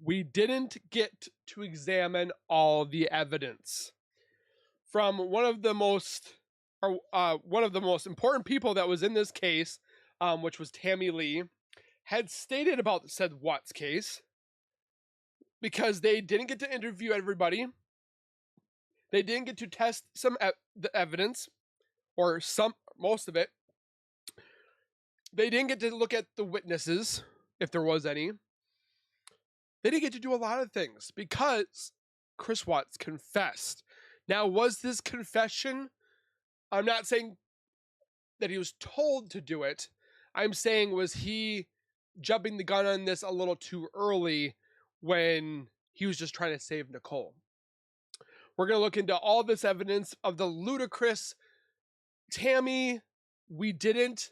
we didn't get to examine all the evidence from one of the most important people that was in this case, which was Tammy Lee, had stated about said Watts case, because they didn't get to interview everybody. They didn't get to test the evidence, or most of it. They didn't get to look at the witnesses, if there was any. They didn't get to do a lot of things because Chris Watts confessed. Now, was this confession, I'm not saying that he was told to do it. I'm saying, was he jumping the gun on this a little too early when he was just trying to save Nicole? We're going to look into all this evidence of the ludicrous Tammy. We didn't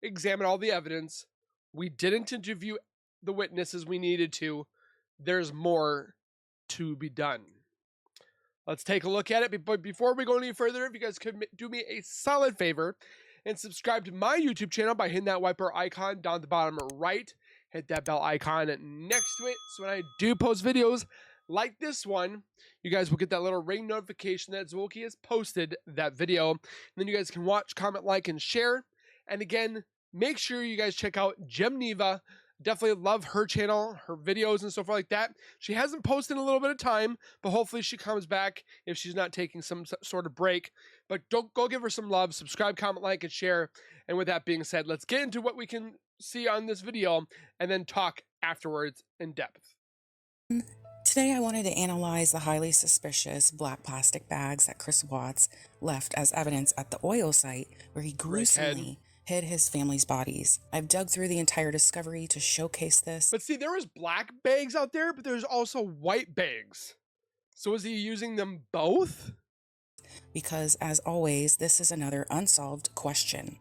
examine all the evidence. We didn't interview the witnesses we needed to. There's more to be done. Let's take a look at it. But before we go any further, if you guys could do me a solid favor and subscribe to my YouTube channel by hitting that wiper icon down at the bottom right. Hit that bell icon next to it, so when I do post videos like this one, you guys will get that little ring notification that Zowoki has posted that video. And then you guys can watch, comment, like, and share. And again, make sure you guys check out Neva. Definitely love her channel, her videos and stuff like that. She hasn't posted in a little bit of time, but hopefully she comes back if she's not taking some sort of break. But don't go give her some love. Subscribe, comment, like, and share. And with that being said, let's get into what we can see on this video and then talk afterwards in depth. Today I wanted to analyze the highly suspicious black plastic bags that Chris Watts left as evidence at the oil site where he gruesomely hid his family's bodies. I've dug through the entire discovery to showcase this. But see, there was black bags out there, but there's also white bags. So is he using them both? Because, as always, this is another unsolved question.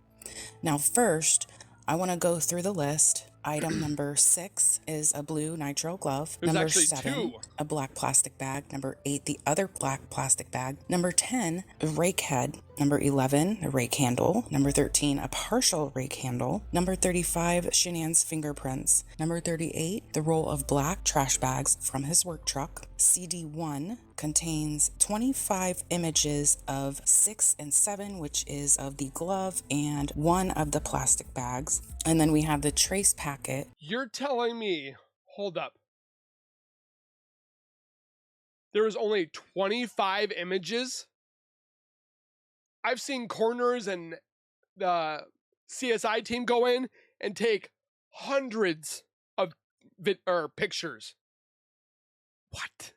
Now, first, I want to go through the list. Item number 6 is a blue nitrile glove. Number 7, a black plastic bag. Number 8, the other black plastic bag. Number 10, a rake head. Number 11, a rake handle. Number 13, a partial rake handle. Number 35, Shanann's fingerprints. Number 38, the roll of black trash bags from his work truck. CD1 contains 25 images of 6 and 7, which is of the glove, and 1 of the plastic bags. And then we have the trace packet. You're telling me, hold up, there was only 25 images? I've seen coroners and the CSI team go in and take hundreds of pictures. What?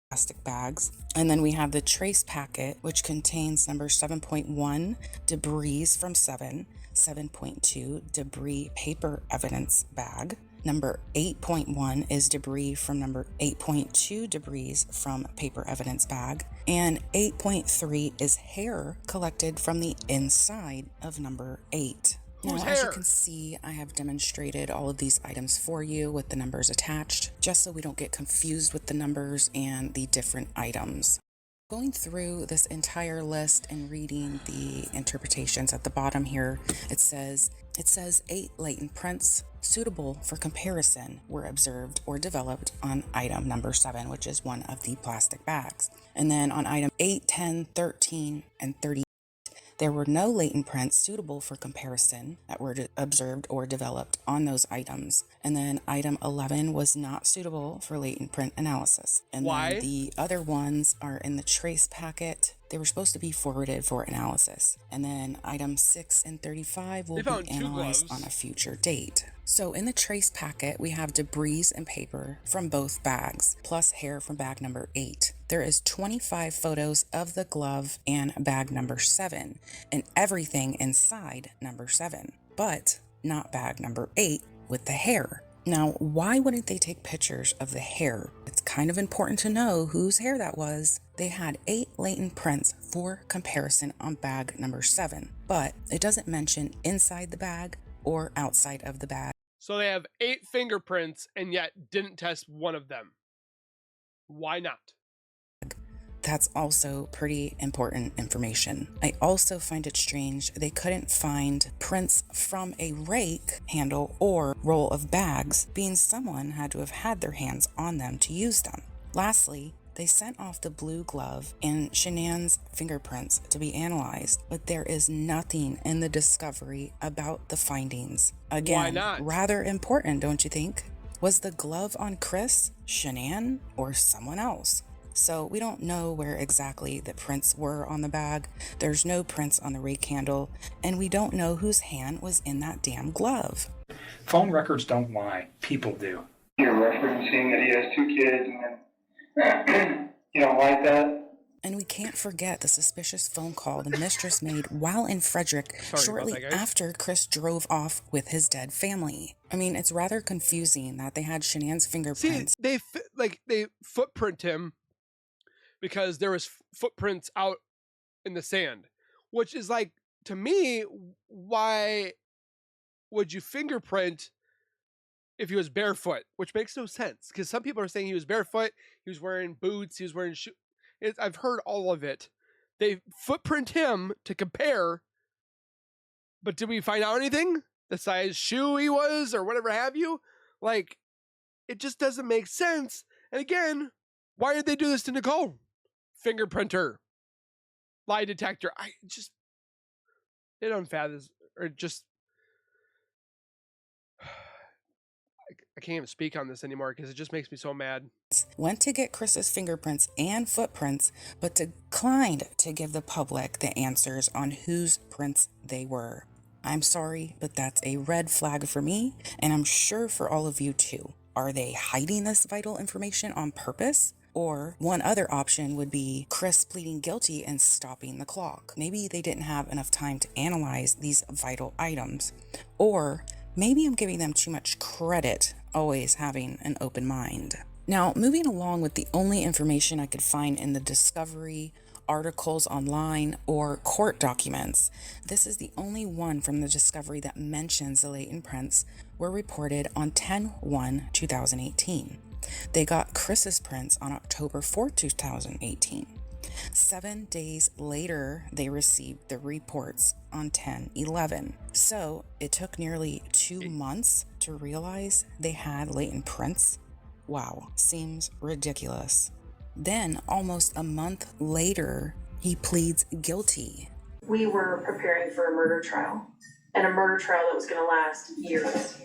Plastic bags. And then we have the trace packet, which contains number 7.1, debris from 7, 7.2, debris paper evidence bag. Number 8.1 is debris from number 8.2, debris from paper evidence bag. And 8.3 is hair collected from the inside of number 8. Now, as you can see, I have demonstrated all of these items for you with the numbers attached, just so we don't get confused with the numbers and the different items. Going through this entire list and reading the interpretations at the bottom here, it says 8 latent prints suitable for comparison were observed or developed on item number 7, which is one of the plastic bags. And then on item 8, 10, 13, and 30, there were no latent prints suitable for comparison that were observed or developed on those items. And then item 11 was not suitable for latent print analysis. And why? Then the other ones are in the trace packet. They were supposed to be forwarded for analysis. And then items 6 and 35 will be analyzed on a future date. So in the trace packet, we have debris and paper from both bags, plus hair from bag number 8. There is 25 photos of the glove and bag number 7, and everything inside number 7, but not bag number 8 with the hair. Now, why wouldn't they take pictures of the hair? It's kind of important to know whose hair that was. They had 8 latent prints for comparison on bag number 7, but it doesn't mention inside the bag or outside of the bag. So they have 8 fingerprints and yet didn't test one of them. Why not? That's also pretty important information. I also find it strange they couldn't find prints from a rake handle or roll of bags, being someone had to have had their hands on them to use them. Lastly, they sent off the blue glove and Shanann's fingerprints to be analyzed, but there is nothing in the discovery about the findings. Why Again, not? rather important, don't you think? Was the glove on Chris, Shanann, or someone else? So we don't know where exactly the prints were on the bag. There's no prints on the rake handle, and we don't know whose hand was in that damn glove. Phone records don't lie. People do. You're referencing that he has 2 kids and then you don't like that? And we can't forget the suspicious phone call the mistress made while in Frederick shortly after Chris drove off with his dead family. I mean, it's rather confusing that they had Shanann's fingerprints. See, they footprint him because there was footprints out in the sand, which is like, to me, why would you fingerprint if he was barefoot? Which makes no sense, because some people are saying he was barefoot, he was wearing boots, he was wearing shoes. I've heard all of it. They footprint him to compare, but did we find out anything? The size shoe he was or whatever have you? Like, it just doesn't make sense. And again, why did they do this to Nicole? Fingerprinter, lie detector. They don't fathom this, or just, I can't even speak on this anymore because it just makes me so mad. Went to get Chris's fingerprints and footprints, but declined to give the public the answers on whose prints they were. I'm sorry, but that's a red flag for me, and I'm sure for all of you too. Are they hiding this vital information on purpose? Or one other option would be Chris pleading guilty and stopping the clock. Maybe they didn't have enough time to analyze these vital items. Or maybe I'm giving them too much credit, always having an open mind. Now, moving along with the only information I could find in the discovery, articles online, or court documents, this is the only one from the discovery that mentions the latent prints were reported on 10/1/2018. They got Chris's prints on October 4, 2018. 7 days later, they received the reports on 10/11. So it took nearly 2 months to realize they had latent prints. Wow, seems ridiculous. Then, almost a month later, he pleads guilty. We were preparing for a murder trial, and a murder trial that was going to last years.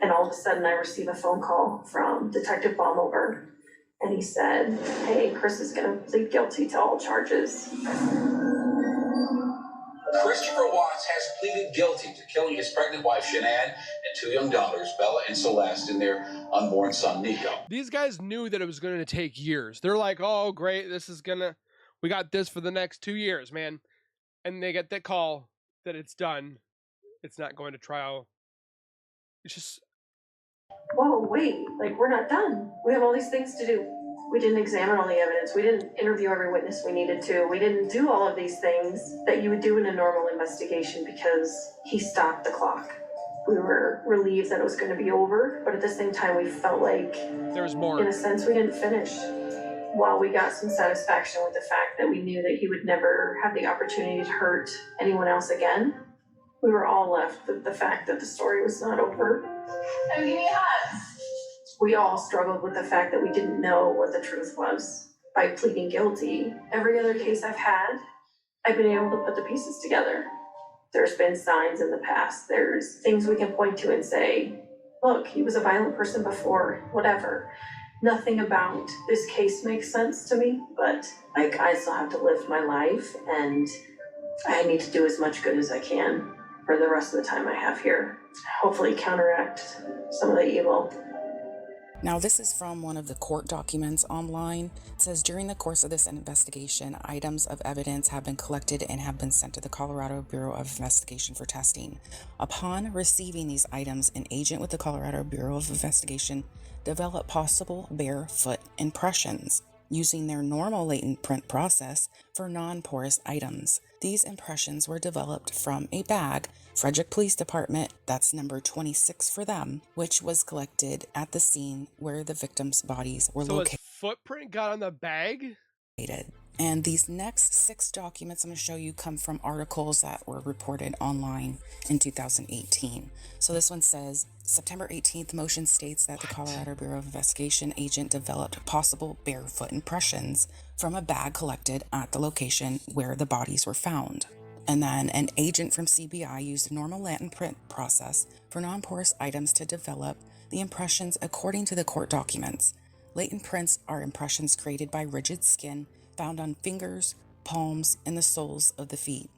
And all of a sudden, I receive a phone call from Detective Baumelberg, and he said, "Hey, Chris is going to plead guilty to all charges." Christopher Watts has pleaded guilty to killing his pregnant wife, Shanann, and 2 young daughters, Bella and Celeste, and their unborn son, Nico. These guys knew that it was going to take years. They're like, oh, great, we got this for the next 2 years, man. And they get that call that it's done. It's not going to trial. It's just... Whoa, wait, like, we're not done. We have all these things to do. We didn't examine all the evidence. We didn't interview every witness we needed to. We didn't do all of these things that you would do in a normal investigation because he stopped the clock. We were relieved that it was going to be over, but at the same time, we felt like there was more. In a sense, we didn't finish. While we got some satisfaction with the fact that we knew that he would never have the opportunity to hurt anyone else again, we were all left with the fact that the story was not over. And give me a hug. We all struggled with the fact that we didn't know what the truth was. By pleading guilty, every other case I've had, I've been able to put the pieces together. There's been signs in the past. There's things we can point to and say, look, he was a violent person before, whatever. Nothing about this case makes sense to me, but like, I still have to live my life, and I need to do as much good as I can for the rest of the time I have here. Hopefully counteract some of the evil. Now, this is from one of the court documents online. It says, during the course of this investigation, items of evidence have been collected and have been sent to the Colorado Bureau of Investigation for testing. Upon receiving these items, an agent with the Colorado Bureau of Investigation developed possible barefoot impressions using their normal latent print process for non-porous items. These impressions were developed from a bag, Frederick Police Department, that's number 26 for them, which was collected at the scene where the victims' bodies were located. So his footprint got on the bag? And these next 6 documents I'm going to show you come from articles that were reported online in 2018. So this one says, September 18th, motion states that the Colorado Bureau of Investigation agent developed possible barefoot impressions from a bag collected at the location where the bodies were found. And then an agent from CBI used the normal Latin print process for non-porous items to develop the impressions according to the court documents. Latent prints are impressions created by rigid skin found on fingers, palms, and the soles of the feet.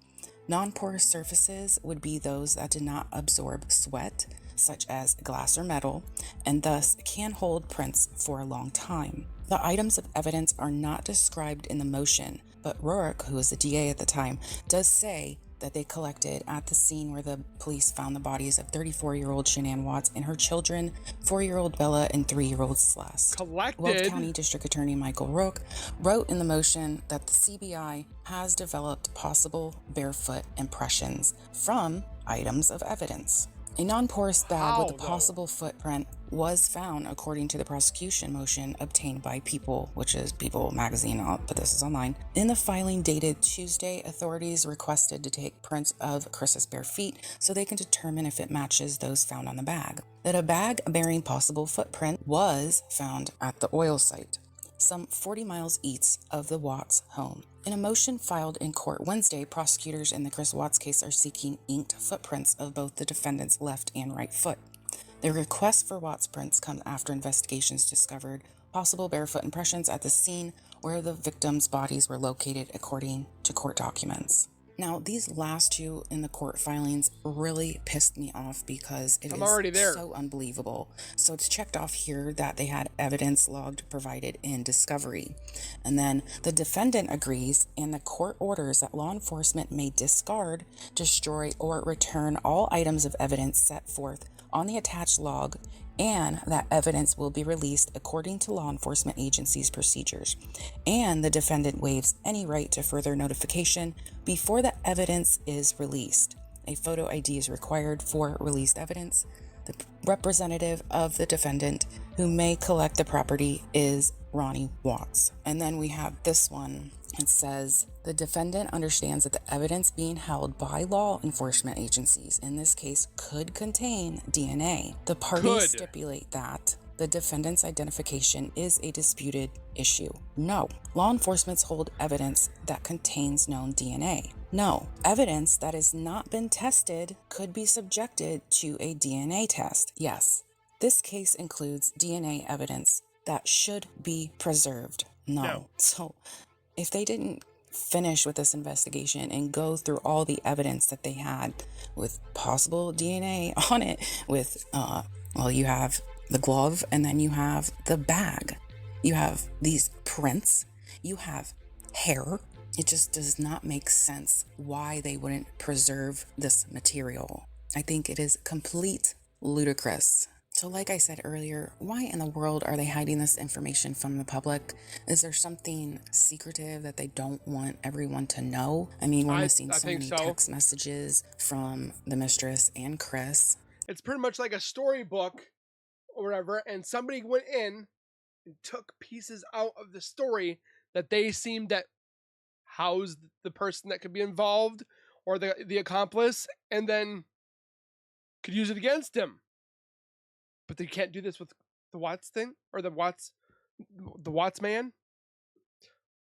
Non-porous surfaces would be those that did not absorb sweat, such as glass or metal, and thus can hold prints for a long time. The items of evidence are not described in the motion, but Rourke, who was the DA at the time, does say that they collected at the scene where the police found the bodies of 34-year-old Shanannwatts and her children, 4-year-old Bella and 3-year-old Celeste. Collected. Weld County District Attorney Michael Rourke wrote in the motion that the CBI has developed possible barefoot impressions from items of evidence. A non-porous bag with a possible footprint was found, according to the prosecution motion obtained by People, which is People magazine, but this is online. In the filing dated Tuesday, authorities requested to take prints of Chris's bare feet so they can determine if it matches those found on the bag. That a bag bearing possible footprint was found at the oil site, some 40 miles east of the Watts home. In a motion filed in court Wednesday, prosecutors in the Chris Watts case are seeking inked footprints of both the defendant's left and right foot. The request for Watts prints comes after investigations discovered possible barefoot impressions at the scene where the victims' bodies were located, according to court documents. Now, these last 2 in the court filings really pissed me off because it is so unbelievable. So it's checked off here that they had evidence logged provided in discovery. And then the defendant agrees, and the court orders that law enforcement may discard, destroy, or return all items of evidence set forth on the attached log, and that evidence will be released according to law enforcement agencies' procedures. And the defendant waives any right to further notification before the evidence is released. A photo ID is required for released evidence. The representative of the defendant who may collect the property is Ronnie Watts. And then we have this one. It says, the defendant understands that the evidence being held by law enforcement agencies in this case could contain DNA. The parties stipulate that the defendant's identification is a disputed issue. No. Law enforcement hold evidence that contains known DNA. No. Evidence that has not been tested could be subjected to a DNA test. Yes. This case includes DNA evidence that should be preserved. No. So, if they didn't finish with this investigation and go through all the evidence that they had with possible DNA on it, with, you have the glove and then you have the bag. You have these prints, you have hair. It just does not make sense why they wouldn't preserve this material. I think it is complete ludicrous. So like I said earlier, why in the world are they hiding this information from the public? Is there something secretive that they don't want everyone to know? I mean, we're missing so many text messages from the mistress and Chris. It's pretty much like a storybook or whatever, and somebody went in and took pieces out of the story that they seemed that housed the person that could be involved or the accomplice, and then could use it against him. But they can't do this with the Watts thing or the Watts man.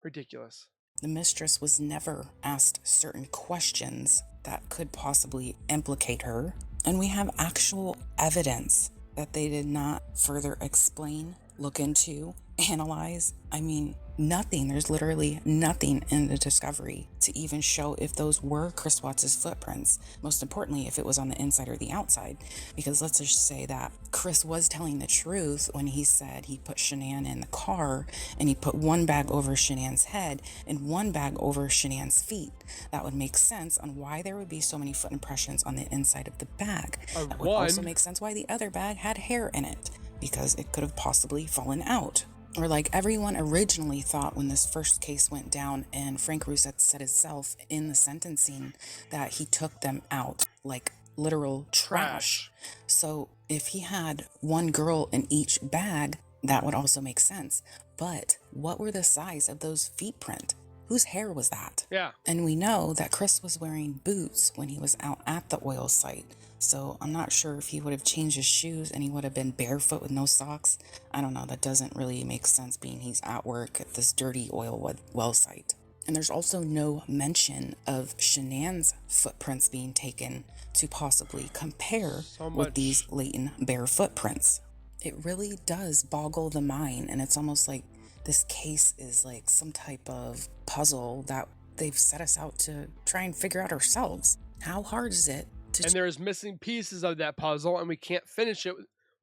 Ridiculous. The mistress was never asked certain questions that could possibly implicate her, and we have actual evidence that they did not further explain, look into, analyze. I mean, nothing. There's literally nothing in the discovery to even show if those were Chris Watts' footprints. Most importantly, if it was on the inside or the outside. Because let's just say that Chris was telling the truth when he said he put Shanann in the car and he put one bag over Shanann's head and one bag over Shanann's feet. That would make sense on why there would be so many foot impressions on the inside of the bag. That would also make sense why the other bag had hair in it, because it could have possibly fallen out. Or like everyone originally thought when this first case went down, and Frank Rousset said himself in the sentencing that he took them out like literal trash. So if he had one girl in each bag, That would also make sense. But what were the size of those feet print? Whose hair was that? Yeah. And we know that Chris was wearing boots when he was out at the oil site. So I'm not sure if he would have changed his shoes and he would have been barefoot with no socks. I don't know. That doesn't really make sense being he's at work at this dirty oil well site. And there's also no mention of Shanann's footprints being taken to possibly compare with these latent bare footprints. It really does boggle the mind, and it's almost like this case is like some type of puzzle that they've set us out to try and figure out ourselves. How hard is it to... And there's missing pieces of that puzzle, and we can't finish it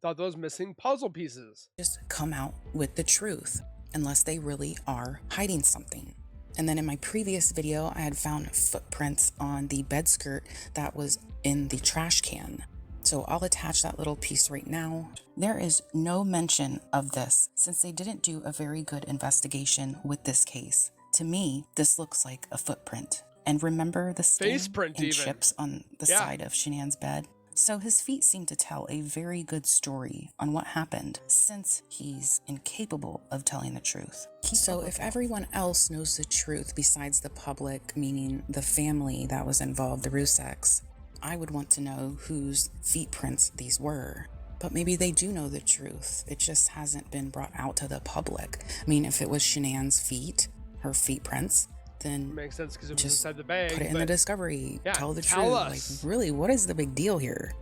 without those missing puzzle pieces. Just come out with the truth, unless they really are hiding something. And then in my previous video, I had found footprints on the bed skirt that was in the trash can. So I'll attach that little piece right now. There is no mention of this since they didn't do a very good investigation with this case. To me, this looks like a footprint. And remember the stain and chips on the side of Shanann's bed? So his feet seem to tell a very good story on what happened since he's incapable of telling the truth. So if everyone else knows the truth besides the public, meaning the family that was involved, the Ruseks, I would want to know whose feet prints these were. But maybe they do know the truth. It just hasn't been brought out to the public. I mean, if it was Shanann's feet, her feet prints, then makes sense because it was inside the bag. Put it in the discovery. Yeah, tell the tell truth. us. Like, really, what is the big deal here?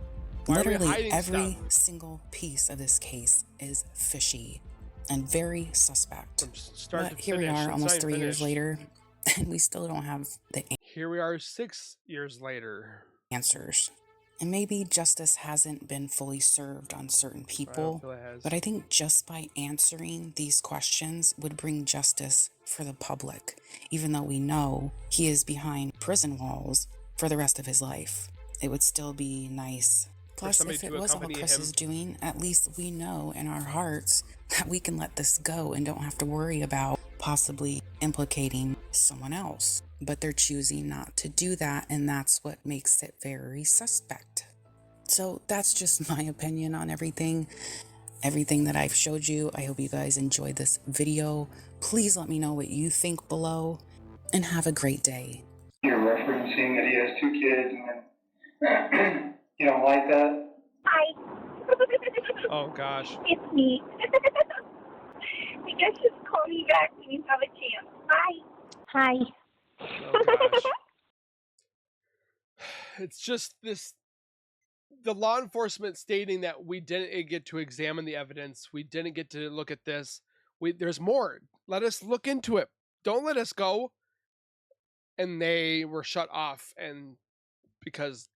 Why literally every single piece of this case is fishy and very suspect. But here we are almost 3 years later, and we still don't have the Here we are 6 years later. Answers. And maybe justice hasn't been fully served on certain people, but I think just by answering these questions would bring justice for the public, even though we know he is behind prison walls for the rest of his life. It would still be nice. Plus, if it wasn't what Chris is doing, at least we know in our hearts that we can let this go and don't have to worry about possibly implicating someone else. But they're choosing not to do that, and that's what makes it very suspect. So that's just my opinion on everything that I've showed you. I hope you guys enjoyed this video. Please let me know what you think below, and have a great day. You're referencing that he has 2 kids, and then you don't like that? Hi. Oh gosh. It's me. I guess just call me back when you have a chance. Bye. Hi. Oh gosh. It's just this, the law enforcement stating that we didn't get to examine the evidence, we didn't get to look at this, there's more, let us look into it, don't let us go. And they were shut off, and because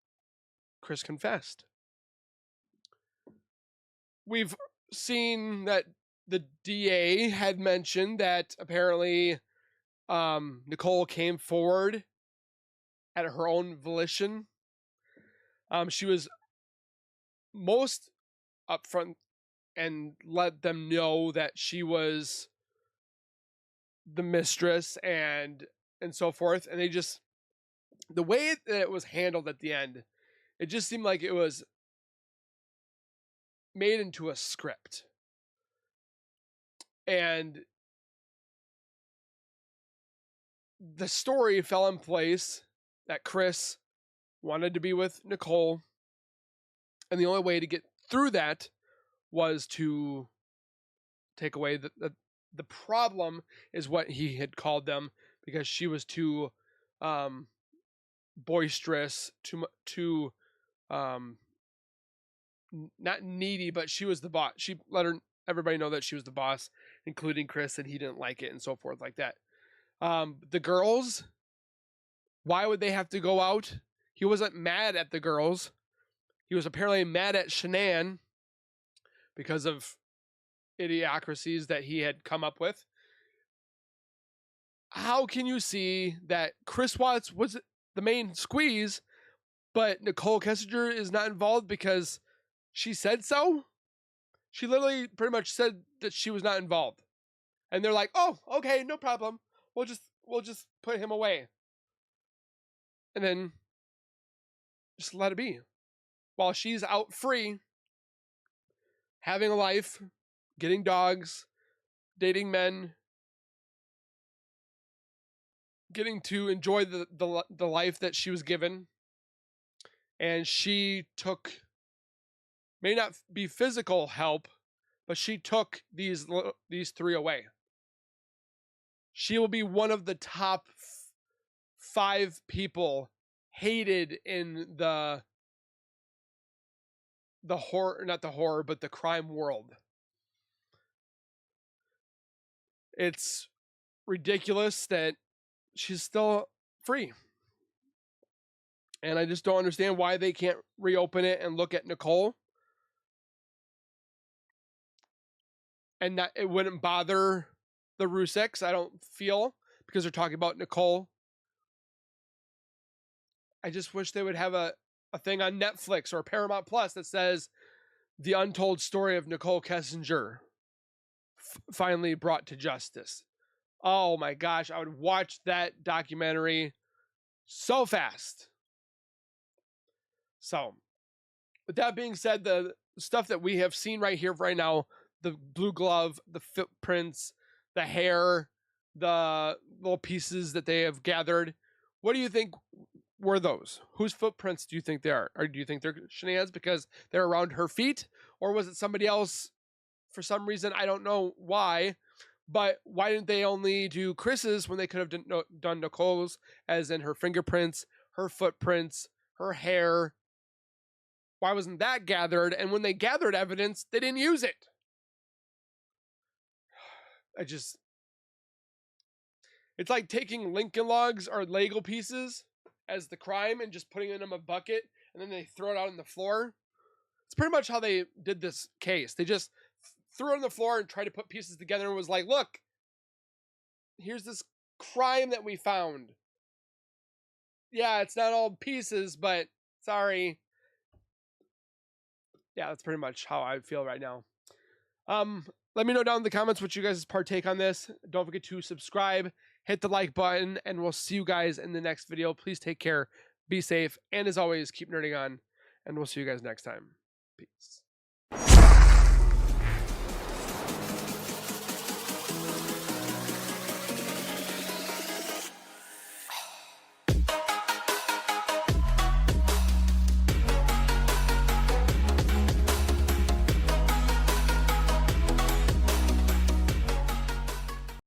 Chris confessed. We've seen that the DA had mentioned that apparently Nicole came forward at her own volition. She was most upfront and let them know that she was the mistress and so forth. And they just, the way that it was handled at the end, it just seemed like it was made into a script. And the story fell in place that Chris wanted to be with Nicole, and the only way to get through that was to take away the problem, is what he had called them, because she was too boisterous, too not needy, but she was the boss. She let everybody know that she was the boss, including Chris, and he didn't like it, and so forth like that. The girls, why would they have to go out? He wasn't mad at the girls. He was apparently mad at Shanann because of idiocracies that he had come up with. How can you see that chriswatts was the main squeeze, but nicholkessinger is not involved because she said so? She literally pretty much said that she was not involved. And they're like, oh, okay, no problem. We'll just put him away. And then just let it be. While she's out free, having a life, getting dogs, dating men, getting to enjoy the life that she was given. And she took, may not be physical help, but she took these 3 away. She will be one of the top 5 people hated in the horror, not the horror, but the crime world. It's ridiculous that she's still free. And I just don't understand why they can't reopen it and look at Nicole. And that it wouldn't bother the Ruseks, I don't feel, because they're talking about Nicole. I just wish they would have a thing on Netflix or Paramount Plus that says the untold story of Nicholkessinger finally brought to justice. Oh my gosh, I would watch that documentary so fast. So, with that being said, the stuff that we have seen right here, right now, the blue glove, the footprints, the hair, the little pieces that they have gathered, what do you think were those? Whose footprints do you think they are? Or do you think they're Shanae's because they're around her feet? Or was it somebody else for some reason? I don't know why. But why didn't they only do Chris's when they could have done Nicole's, as in her fingerprints, her footprints, her hair? Why wasn't that gathered? And when they gathered evidence, they didn't use it. It's like taking Lincoln logs or Lego pieces as the crime and just putting it in a bucket and then they throw it out on the floor. It's pretty much how they did this case. They just threw it on the floor and tried to put pieces together and was like, look, here's this crime that we found. Yeah, it's not all pieces, but sorry. Yeah, that's pretty much how I feel right now. Let me know down in the comments what you guys' partake on this. Don't forget to subscribe, hit the like button, and we'll see you guys in the next video. Please take care, be safe, and as always, keep nerding on, and we'll see you guys next time. Peace.